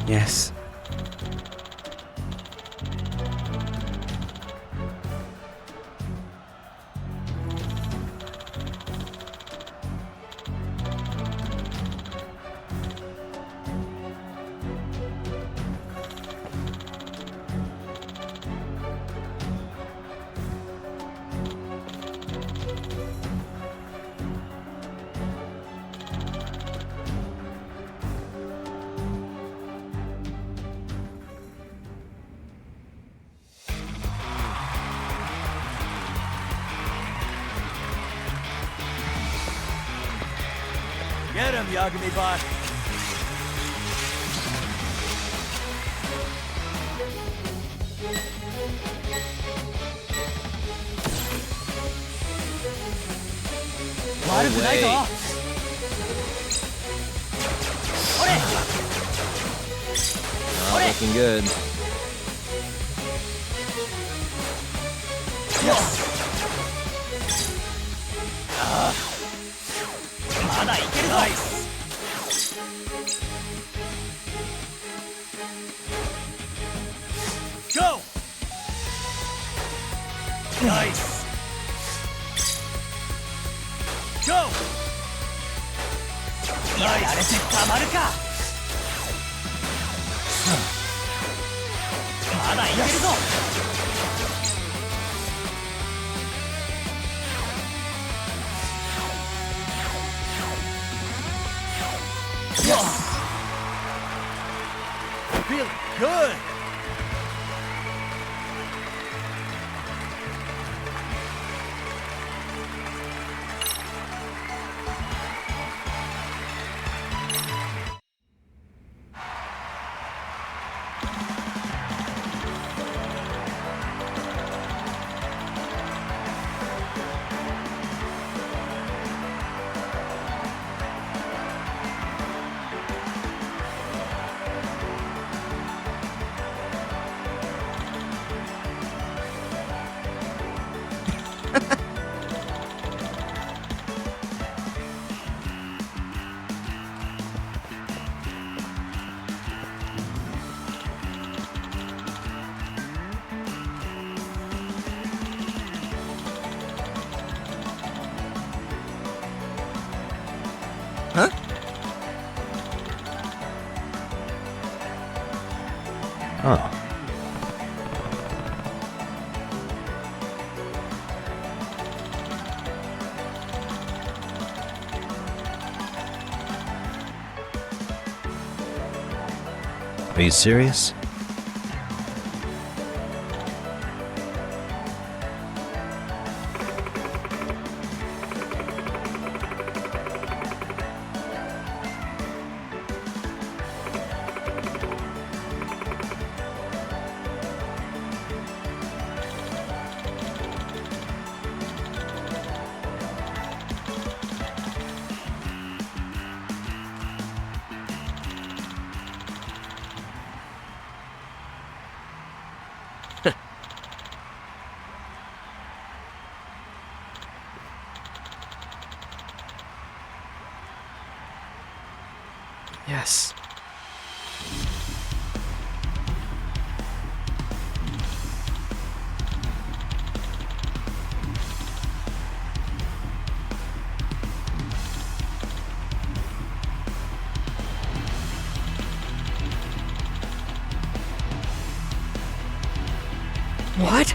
Yes. Get him, Yagami bot.悪くないぞ。おれ。 Not looking good. Nice. Go. Nice. Go. Nice. たまるか。まだいけるぞ。 Feel good. Huh? Oh. Are you serious? Yes. What?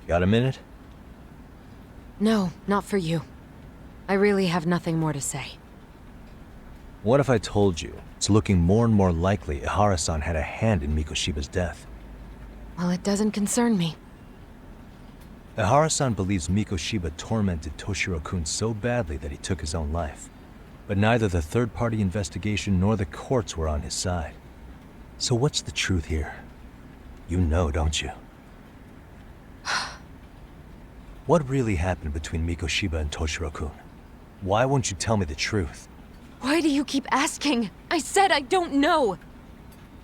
Got a minute? No, not for you. I really have nothing more to say. What if I told you it's looking more and more likely Ihara-san had a hand in Mikoshiba's death? Well, it doesn't concern me. Ihara-san believes Mikoshiba tormented Toshiro-kun so badly that he took his own life. But neither the third-party investigation nor the courts were on his side. So what's the truth here? You know, don't you? What really happened between Mikoshiba and Toshiro-kun? Why won't you tell me the truth? Why do you keep asking? I said I don't know!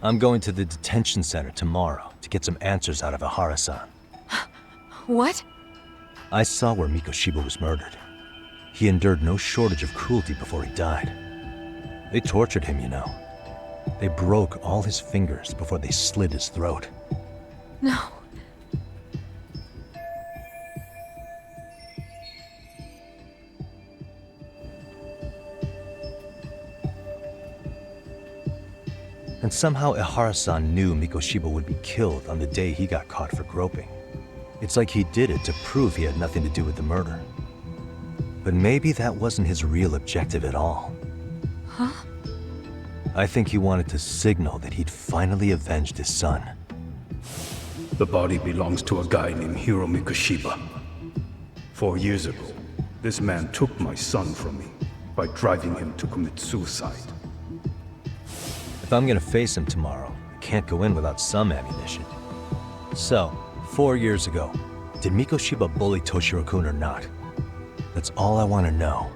I'm going to the detention center tomorrow to get some answers out of Ihara-san. What? I saw where Mikoshiba was murdered. He endured no shortage of cruelty before he died. They tortured him, you know. They broke all his fingers before they slit his throat. No. And somehow Ihara-san knew Mikoshiba would be killed on the day he got caught for groping. It's like he did it to prove he had nothing to do with the murder. But maybe that wasn't his real objective at all. Huh? I think he wanted to signal that he'd finally avenged his son. The body belongs to a guy named Hiro Mikoshiba. 4 years ago, this man took my son from me by driving him to commit suicide. If I'm gonna face him tomorrow, I can't go in without some ammunition. So, 4 years ago, did Mikoshiba bully Toshiro-kun or not? That's all I want to know.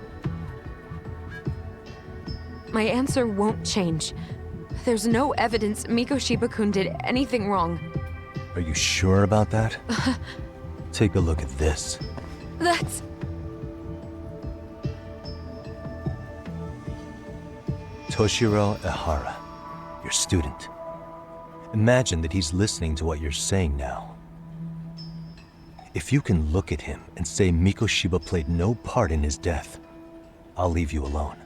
My answer won't change. There's no evidence Mikoshiba-kun did anything wrong. Are you sure about that? Take a look at this. That's... Toshiro Ihara, your student. Imagine that he's listening to what you're saying now. If you can look at him and say Mikoshiba played no part in his death, I'll leave you alone.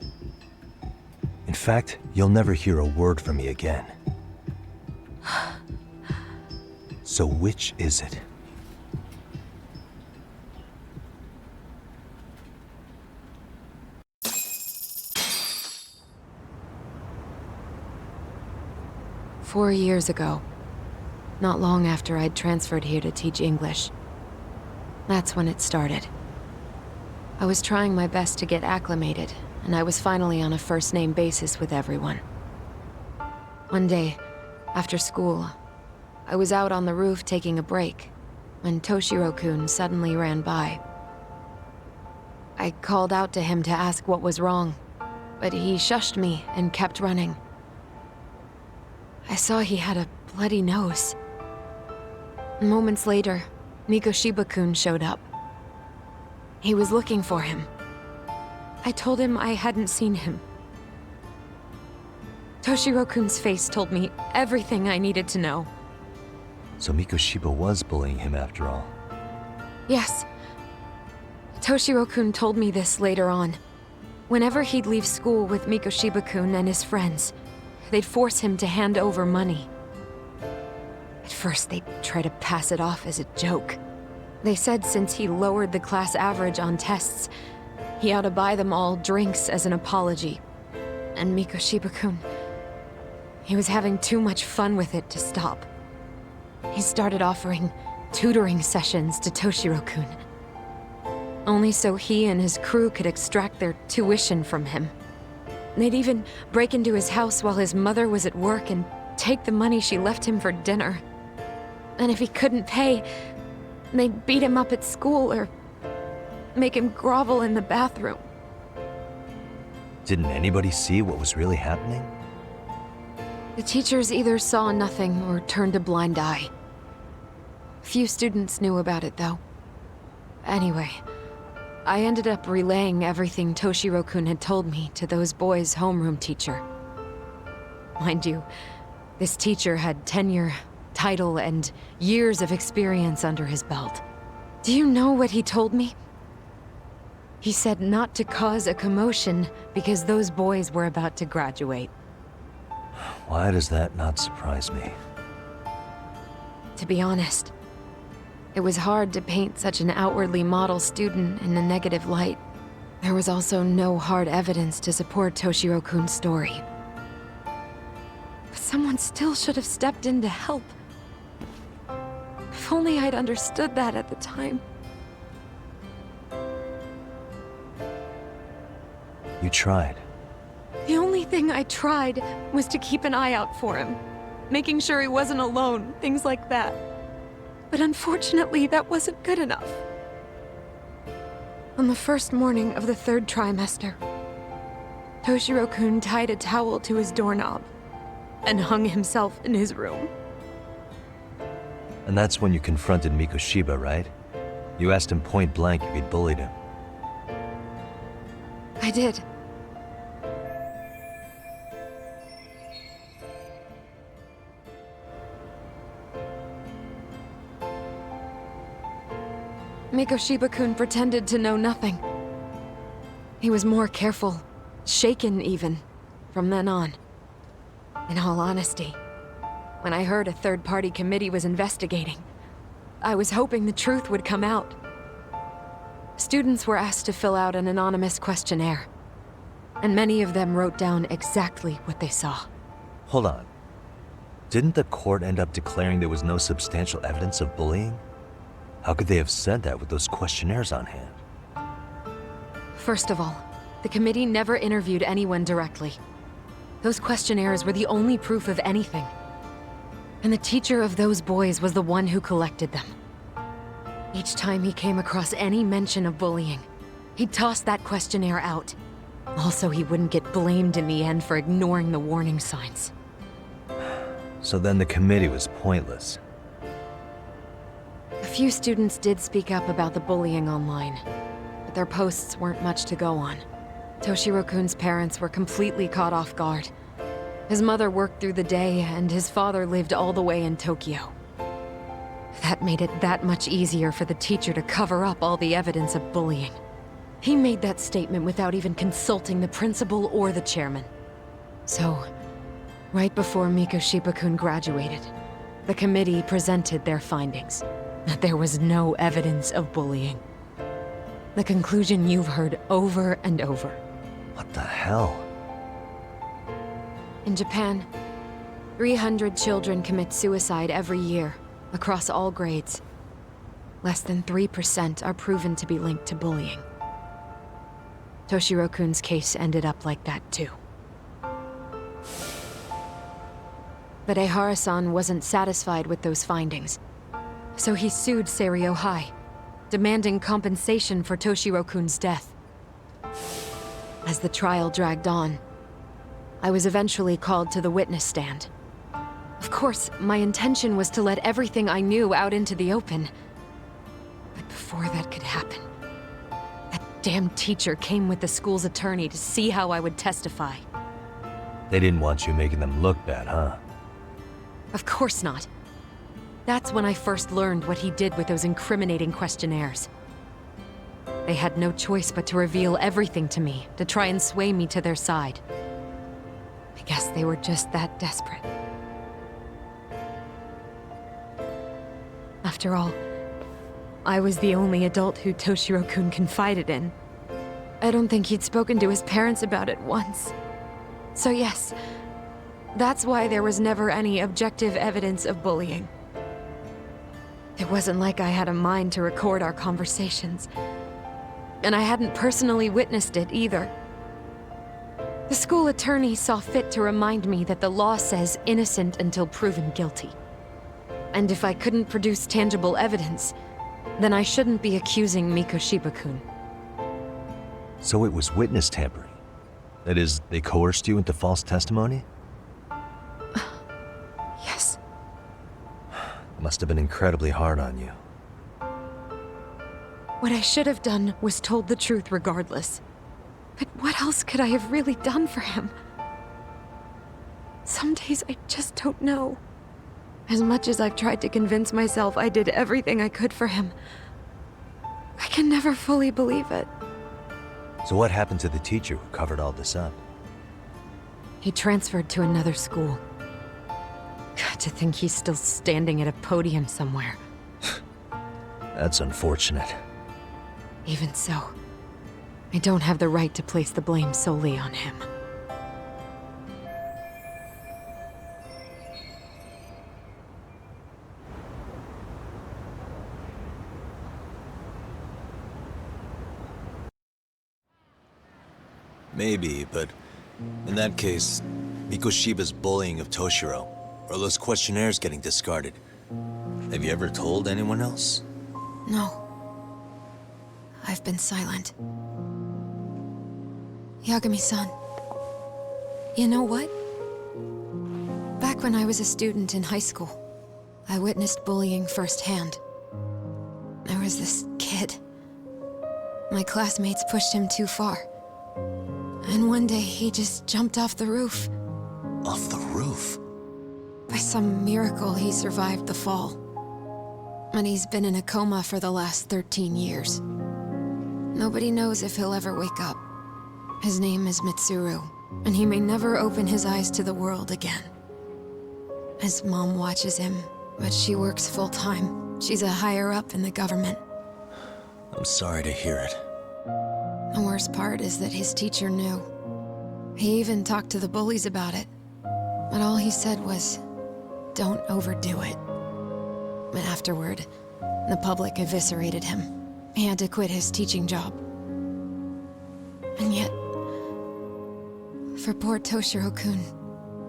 In fact, you'll never hear a word from me again. So which is it? "4 years ago, not long after I'd transferred here to teach English. That's when it started. I was trying my best to get acclimated, and I was finally on a first-name basis with everyone. One day, after school, I was out on the roof taking a break, when Toshiro-kun suddenly ran by. I called out to him to ask what was wrong, but he shushed me and kept running. I saw he had a bloody nose. Moments later, Mikoshiba-kun showed up. He was looking for him. I told him I hadn't seen him. Toshiro-kun's face told me everything I needed to know. So Mikoshiba was bullying him after all. Yes. Toshiro-kun told me this later on. Whenever he'd leave school with Mikoshiba-kun and his friends, they'd force him to hand over money. At first, they'd try to pass it off as a joke. They said since he lowered the class average on tests, he ought to buy them all drinks as an apology. And Mikoshiba-kun, he was having too much fun with it to stop. He started offering tutoring sessions to Toshiro-kun, only so he and his crew could extract their tuition from him. They'd even break into his house while his mother was at work and take the money she left him for dinner. And if he couldn't pay, they'd beat him up at school or make him grovel in the bathroom. Didn't anybody see what was really happening? The teachers either saw nothing or turned a blind eye. Few students knew about it, though. Anyway, I ended up relaying everything Toshiro-kun had told me to those boys' homeroom teacher. Mind you, this teacher had tenure, title, and years of experience under his belt. Do you know what he told me? He said not to cause a commotion because those boys were about to graduate. Why does that not surprise me? To be honest, It was hard to paint such an outwardly model student in a negative light. There was also no hard evidence to support Toshiro-kun's story. But someone still should have stepped in to help. If only I'd understood that at the time. You tried. The only thing I tried was to keep an eye out for him, making sure he wasn't alone, things like that. But unfortunately, that wasn't good enough. On the first morning of the 3rd trimester, Toshiro-kun tied a towel to his doorknob and hung himself in his room. And that's when you confronted Mikoshiba, right? You asked him point blank if he'd bullied him. I did. Mikoshiba-kun pretended to know nothing. He was more careful, shaken even, from then on. In all honesty, when I heard a third-party committee was investigating, I was hoping the truth would come out. Students were asked to fill out an anonymous questionnaire, and many of them wrote down exactly what they saw. Hold on. Didn't the court end up declaring there was no substantial evidence of bullying? How could they have said that with those questionnaires on hand? First of all, the committee never interviewed anyone directly. Those questionnaires were the only proof of anything. And the teacher of those boys was the one who collected them. Each time he came across any mention of bullying, he'd toss that questionnaire out. Also, he wouldn't get blamed in the end for ignoring the warning signs. So then the committee was pointless. A few students did speak up about the bullying online, but their posts weren't much to go on. Toshiro-kun's parents were completely caught off guard. His mother worked through the day, and his father lived all the way in Tokyo. That made it that much easier for the teacher to cover up all the evidence of bullying. He made that statement without even consulting the principal or the chairman. So, right before Mikoshiba-kun graduated, the committee presented their findings. That there was no evidence of bullying. The conclusion you've heard over and over. What the hell? In Japan, 300 children commit suicide every year, across all grades. Less than 3% are proven to be linked to bullying. Toshiro-kun's case ended up like that too. But Ehara-san wasn't satisfied with those findings. So he sued Seiryo High, demanding compensation for Toshiro-kun's death. As the trial dragged on, I was eventually called to the witness stand. Of course, my intention was to let everything I knew out into the open. But before that could happen, that damn teacher came with the school's attorney to see how I would testify. They didn't want you making them look bad, huh? Of course not. That's when I first learned what he did with those incriminating questionnaires. They had no choice but to reveal everything to me, to try and sway me to their side. I guess they were just that desperate. After all, I was the only adult who Toshiro-kun confided in. I don't think he'd spoken to his parents about it once. So yes, that's why there was never any objective evidence of bullying. It wasn't like I had a mind to record our conversations. And I hadn't personally witnessed it either. The school attorney saw fit to remind me that the law says innocent until proven guilty. And if I couldn't produce tangible evidence, then I shouldn't be accusing Mikoshiba-kun. So it was witness tampering? That is, they coerced you into false testimony? Yes. Must have been incredibly hard on you. What I should have done was told the truth regardless. But what else could I have really done for him? Some days I just don't know. As much as I've tried to convince myself I did everything I could for him, I can never fully believe it. So what happened to the teacher who covered all this up? He transferred to another school. God, to think he's still standing at a podium somewhere. That's unfortunate. Even so, I don't have the right to place the blame solely on him. Maybe, but in that case, Mikoshiba's bullying of Toshiro, or those questionnaires getting discarded. Have you ever told anyone else? No. I've been silent. Yagami-san. You know what? Back when I was a student in high school, I witnessed bullying firsthand. There was this kid. My classmates pushed him too far. And one day he just jumped off the roof. Off the roof? By some miracle, he survived the fall. And he's been in a coma for the last 13 years. Nobody knows if he'll ever wake up. His name is Mitsuru, and he may never open his eyes to the world again. His mom watches him, but she works full-time. She's a higher-up in the government. I'm sorry to hear it. The worst part is that his teacher knew. He even talked to the bullies about it. But all he said was, "Don't overdo it." But afterward, the public eviscerated him. He had to quit his teaching job. And yet, for poor Toshiro-kun,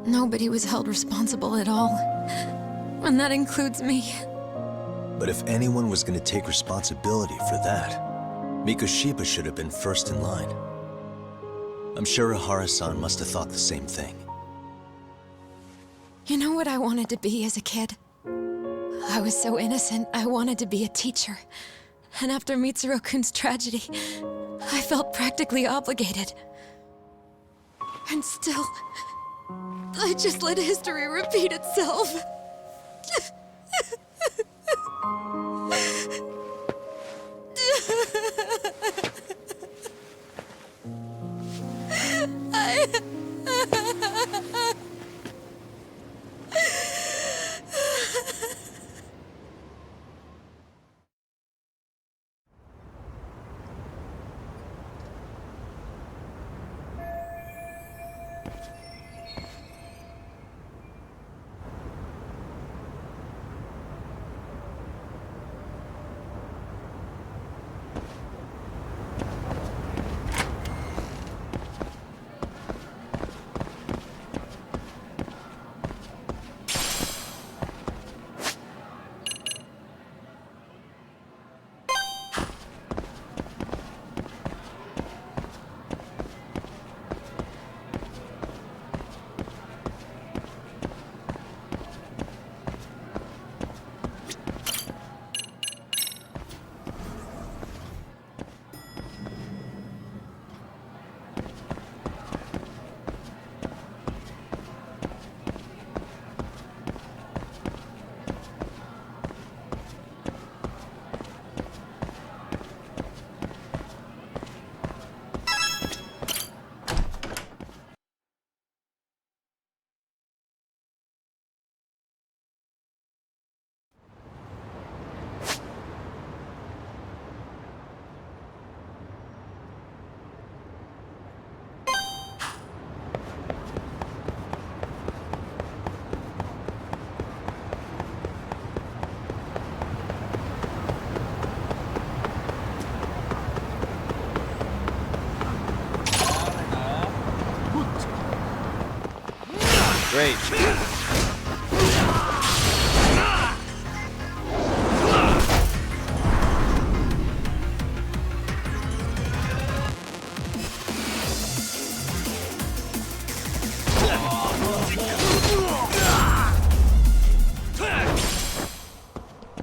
nobody was held responsible at all. And that includes me. But if anyone was going to take responsibility for that, Mikoshiba should have been first in line. I'm sure Ihara-san must have thought the same thing. You know what I wanted to be as a kid? I was so innocent, I wanted to be a teacher. And after Mitsuru-kun's tragedy, I felt practically obligated. And still, I just let history repeat itself. Great.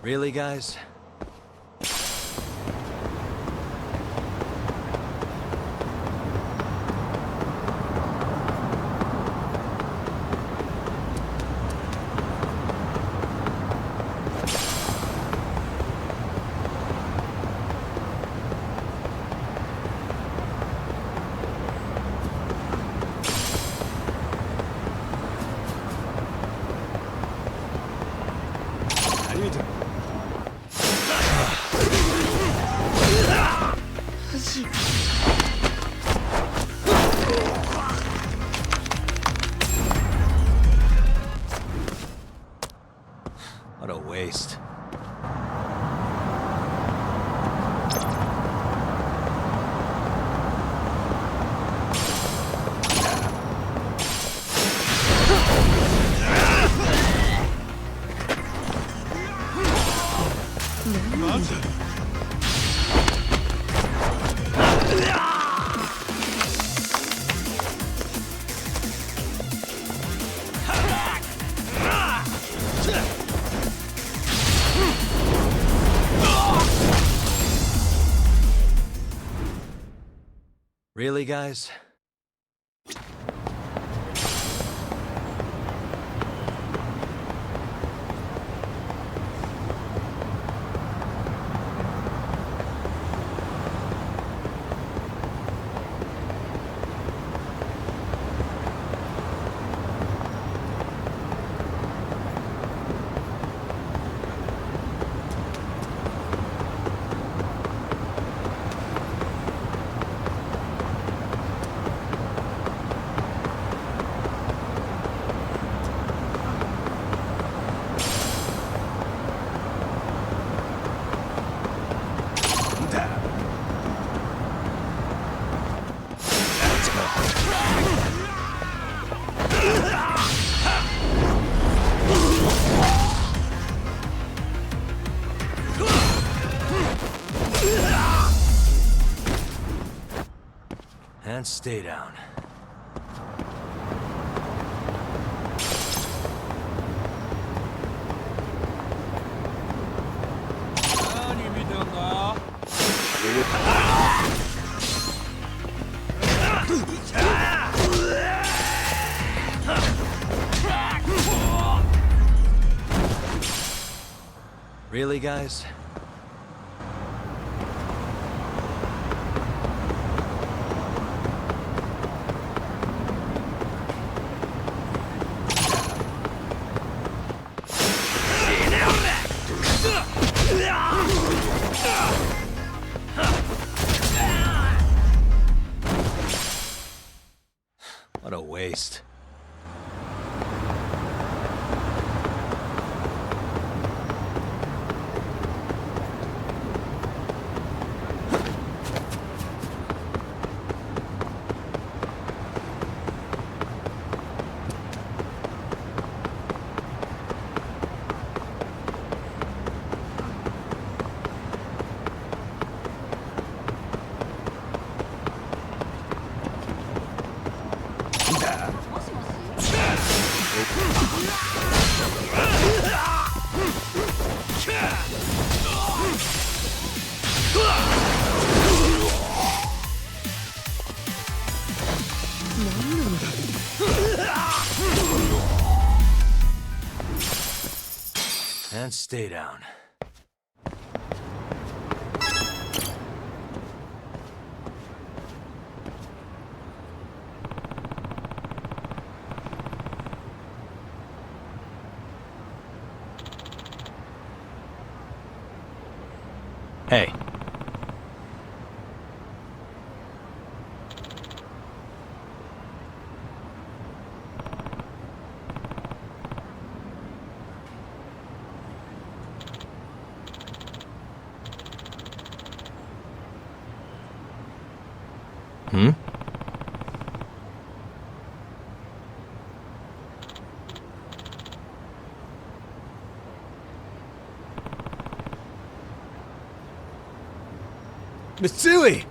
Really, guys? What a waste. Really, guys? And stay down. Really, guys? What a waste. And stay down. Hey. Hmm? Mitsui!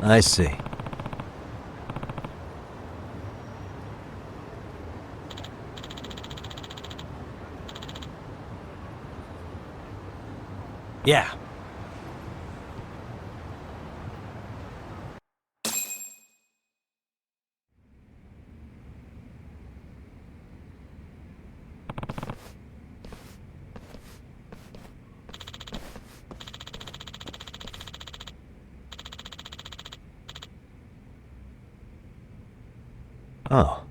I see. Yeah. Oh.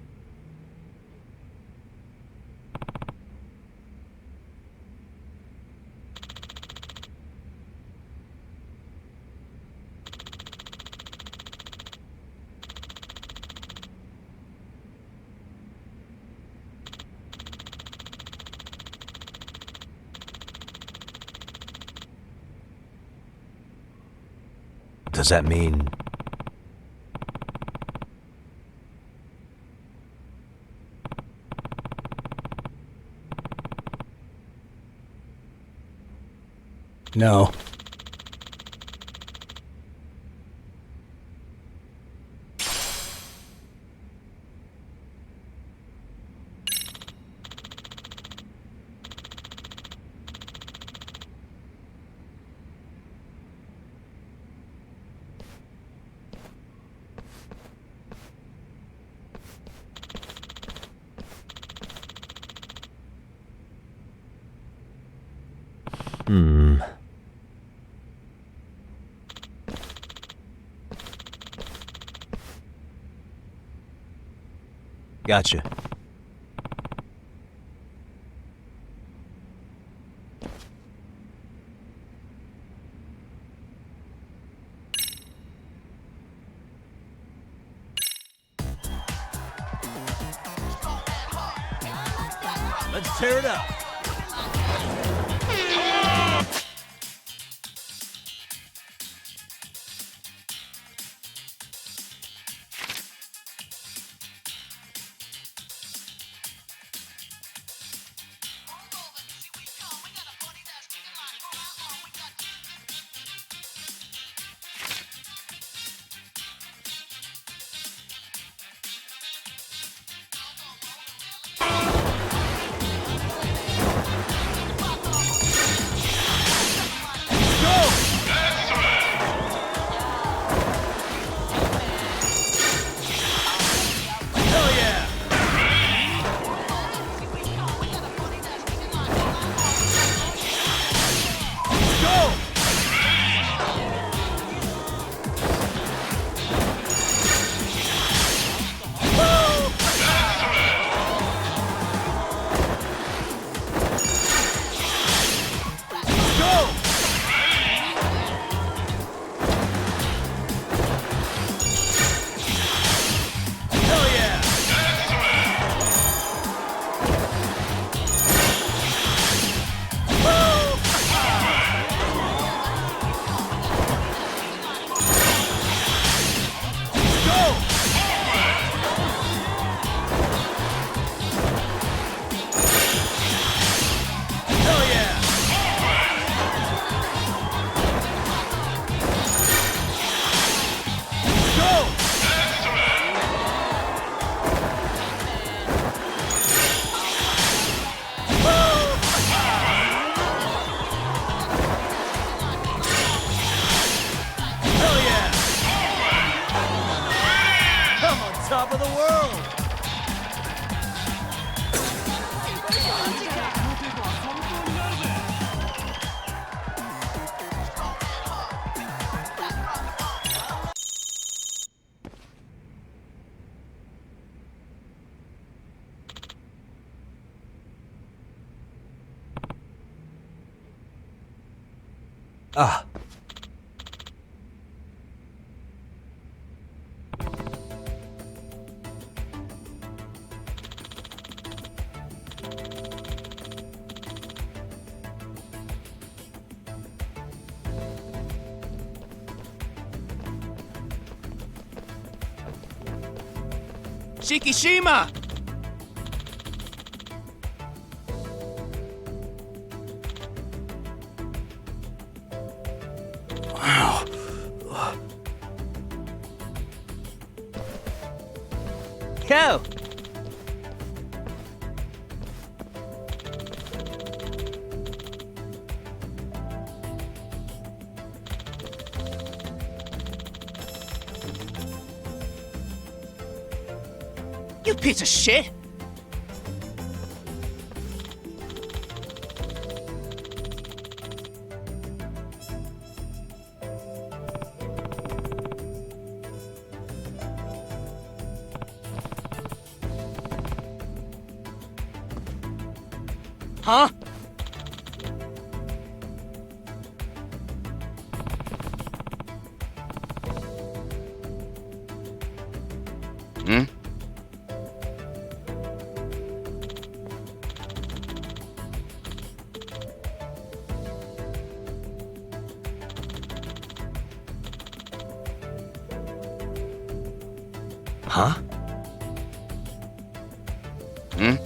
Does that mean... No. Hmm. Gotcha. Let's tear it up. Top of the world! Ah. Shikishima! Wow. Go! You piece of shit! Huh? Hmm? Huh? Hmm?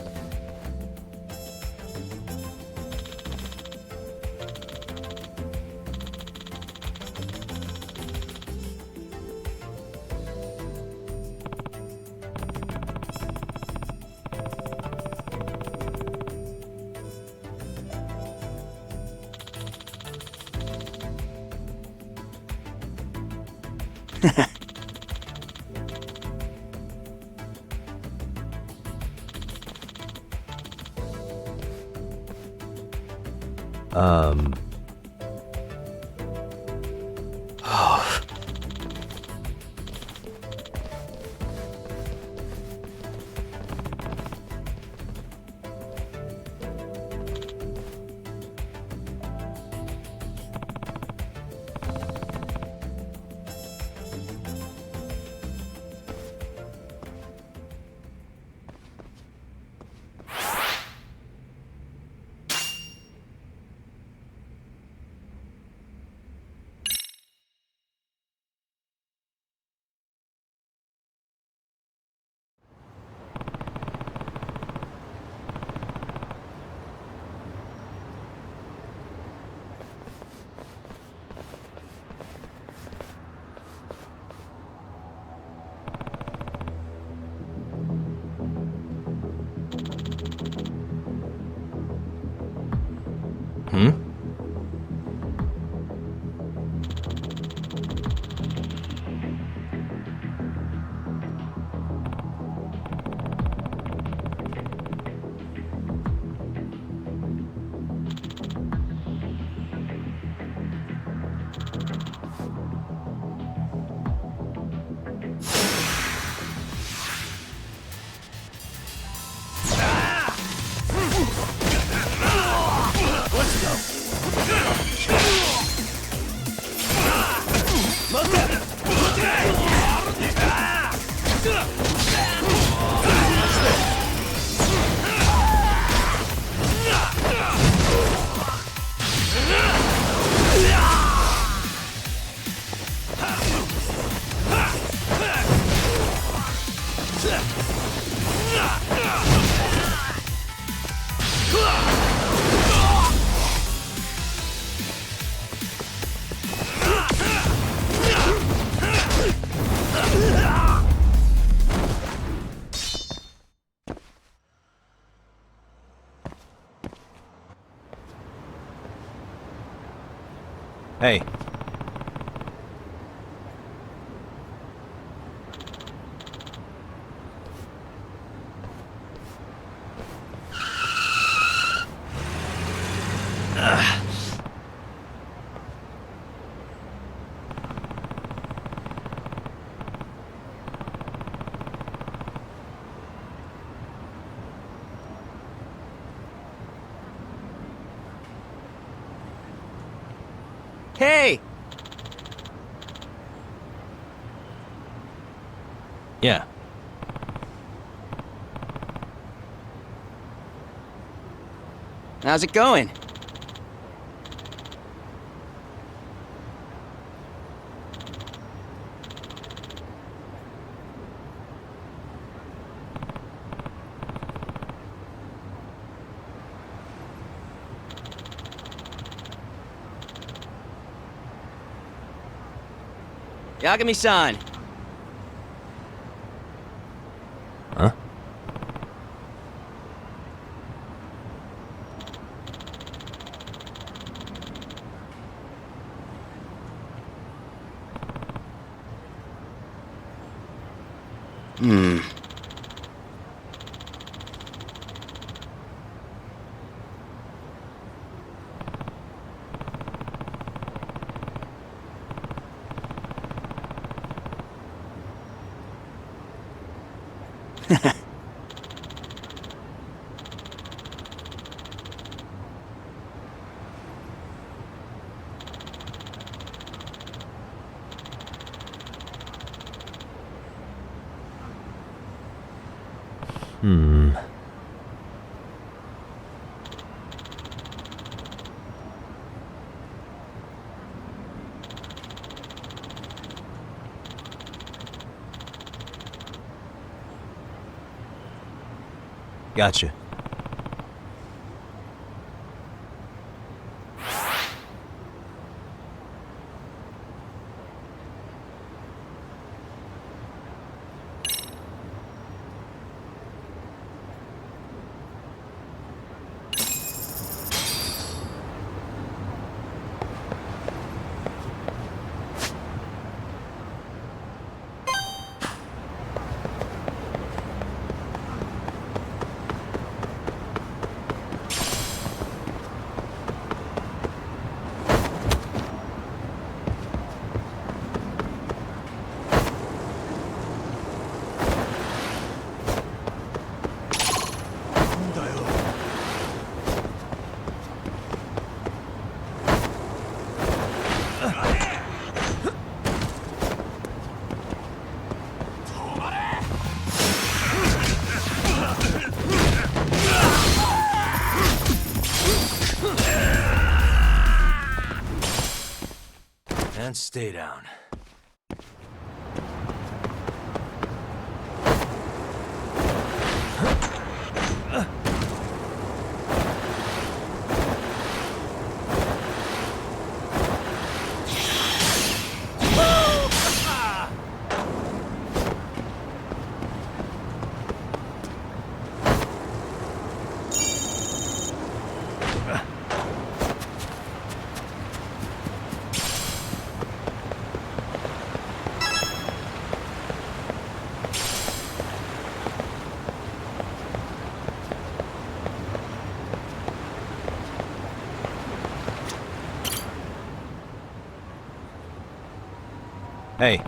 Um... Hmm? Hey. Hey! Yeah. How's it going? Yagami-san! Huh? Hmm. Gotcha. And stay down. Hey.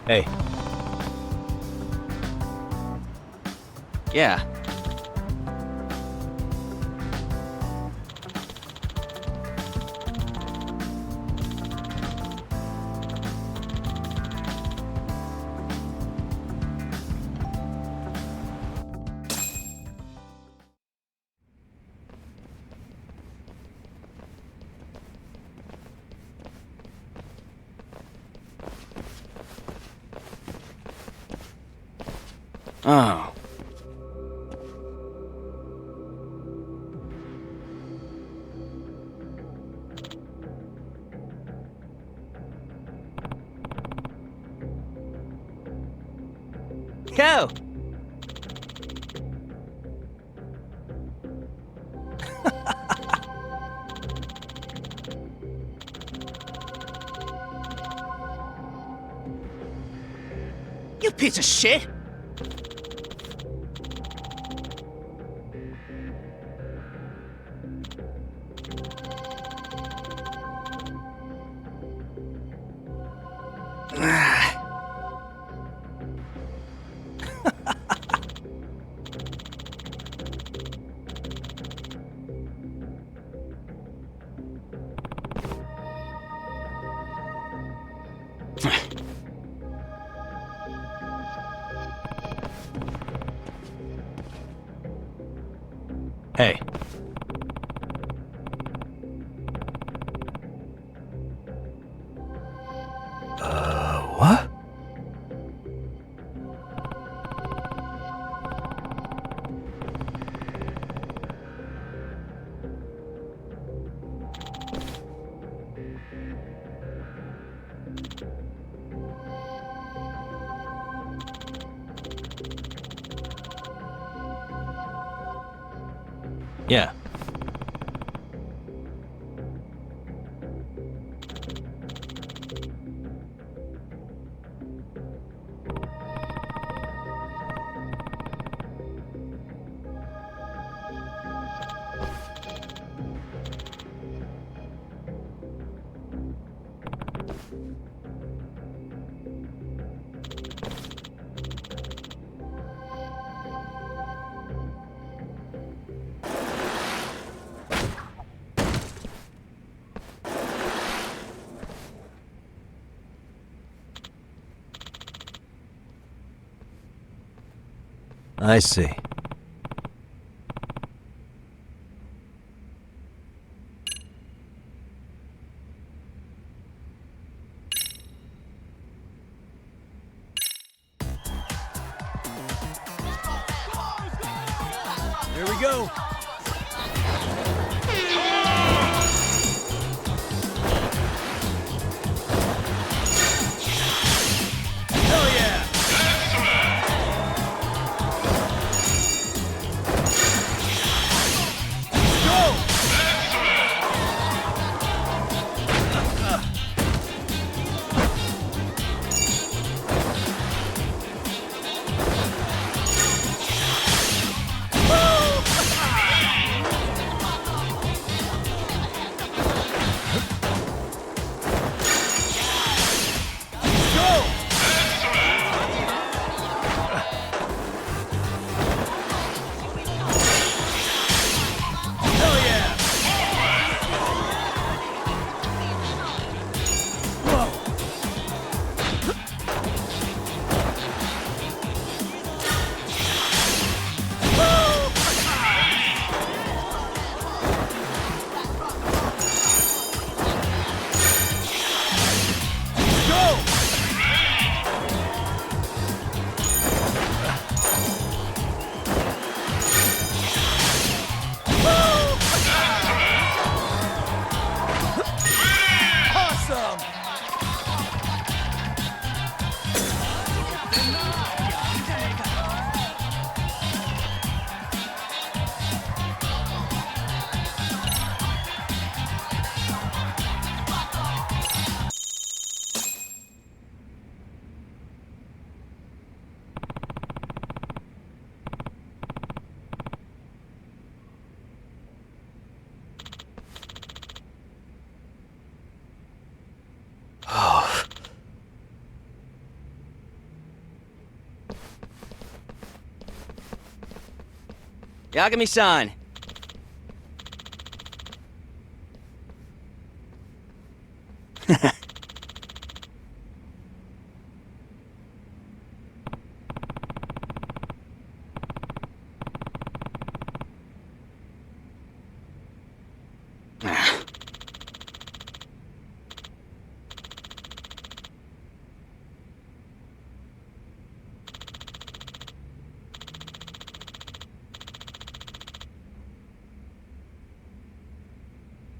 Hey. Yeah. Oh. Go! You piece of shit! Hey. What? Yeah. I see. Here we go. Hell yeah! Yagami-san.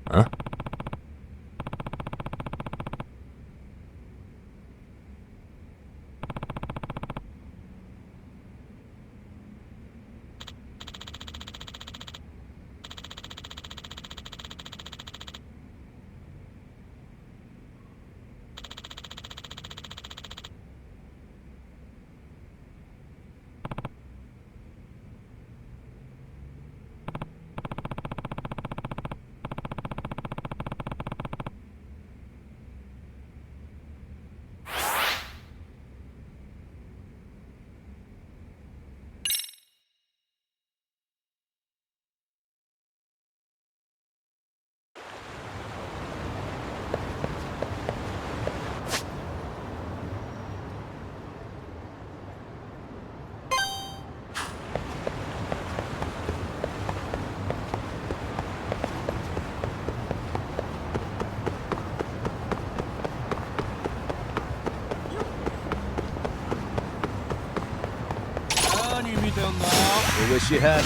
Huh? I wish you had.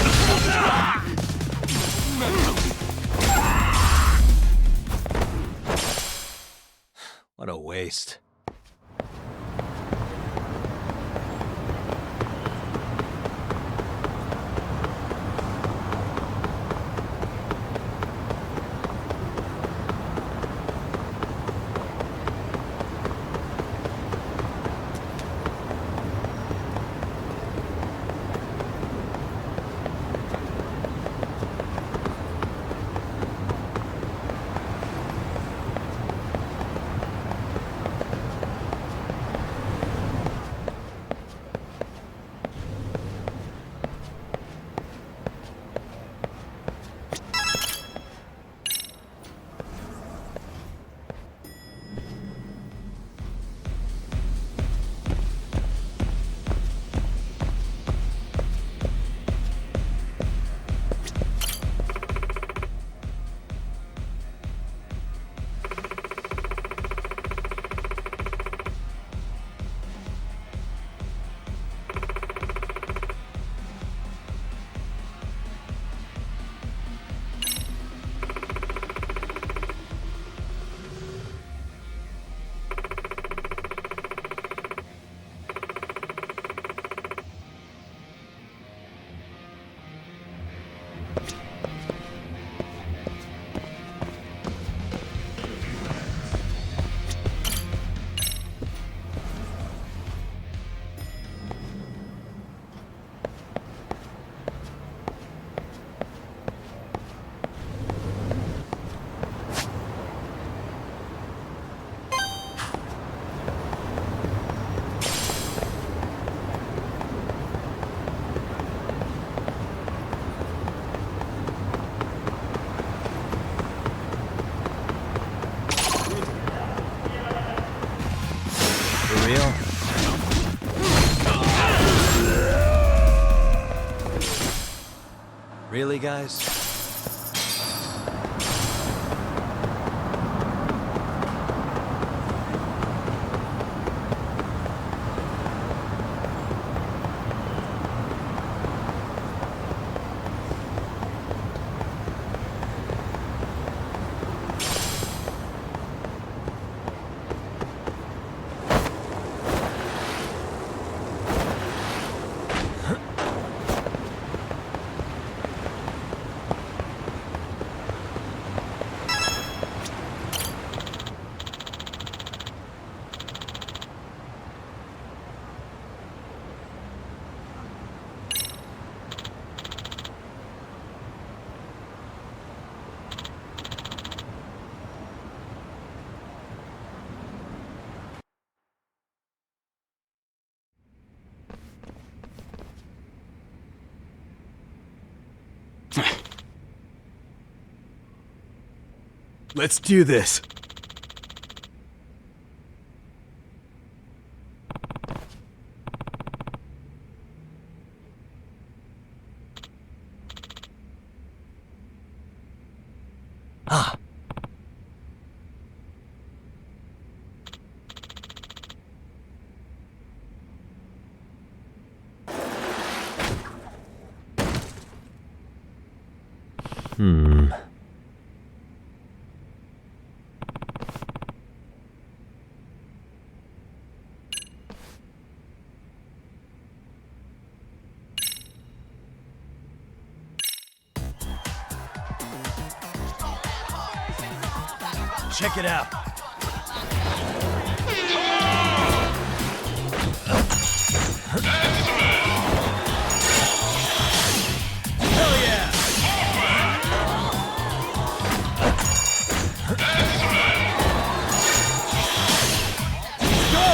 What a waste. For real? Really, guys? Let's do this. Ah. Hmm. Check it out. Hell yeah! Go!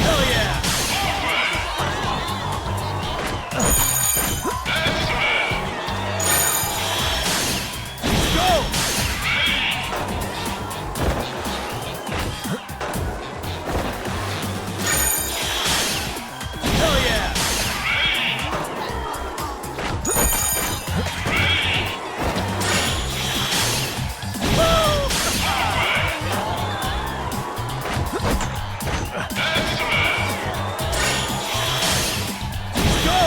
Hell yeah! Go! Hell yeah! Go!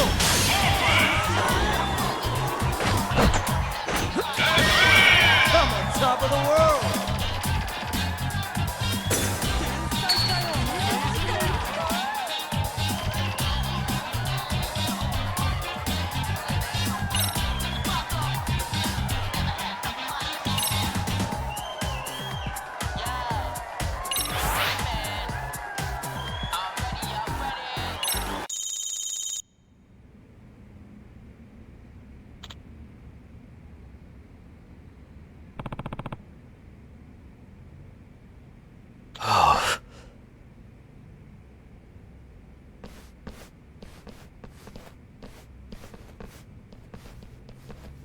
I'm on top of the world!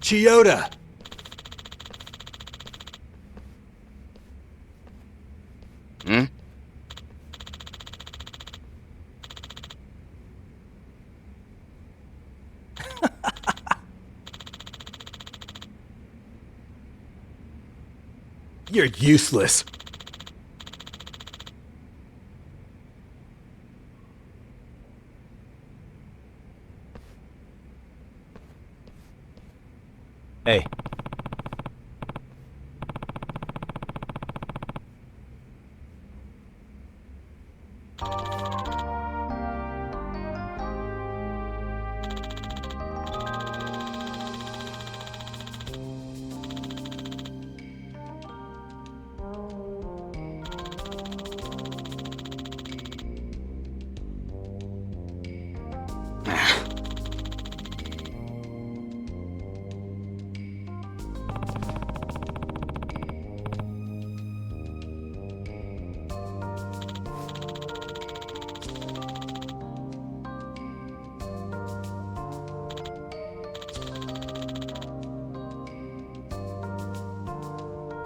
Chioda! Hmm? You're useless. Hey.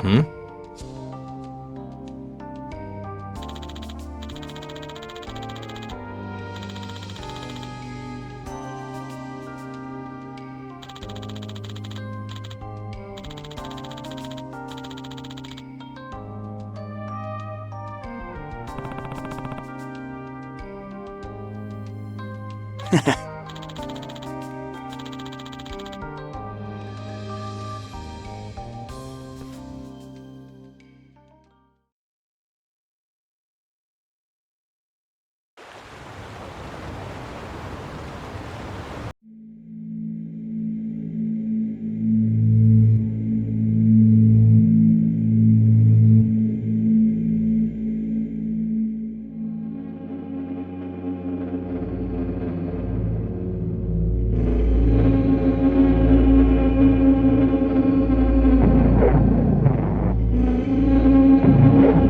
Hmm?